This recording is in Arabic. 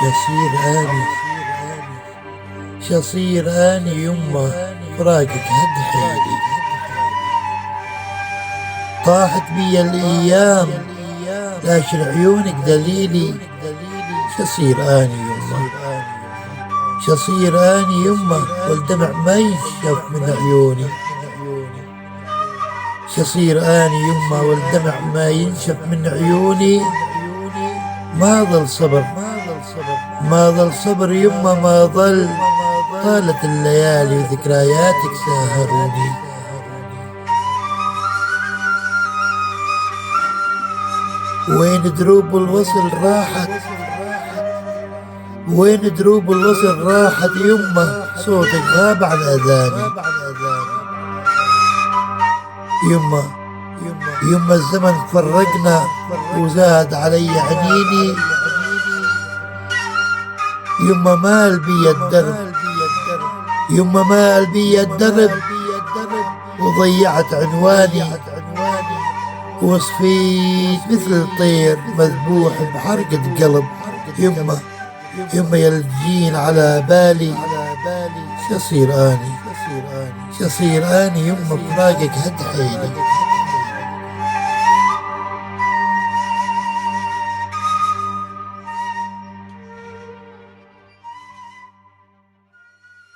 شصير اني شصير اني يمه فراقك هد حيلي. طاحت بي الايام لاشر عيونك دليلي. شصير اني يمه شصير اني يمه والدمع ما ينشف من عيوني. شصير اني يمه والدمع ما ينشف من عيوني. ما ظل صبر ما ظل صبر يمه ما ظل. طالت الليالي وذكرياتك ساهروني. وين دروب الوصل راحت وين دروب الوصل راحت يمه صوتك غاب عن اذاني. يمه الزمن فرقنا وزاد علي عنيني. يمه مال بي الدرب يمه مال بي الدرب وضيعت عنواني. وصفيت مثل الطير مذبوح بحرقة قلب. يمه يلجين على بالي. شصير اني يمه فراقك هد حيلي.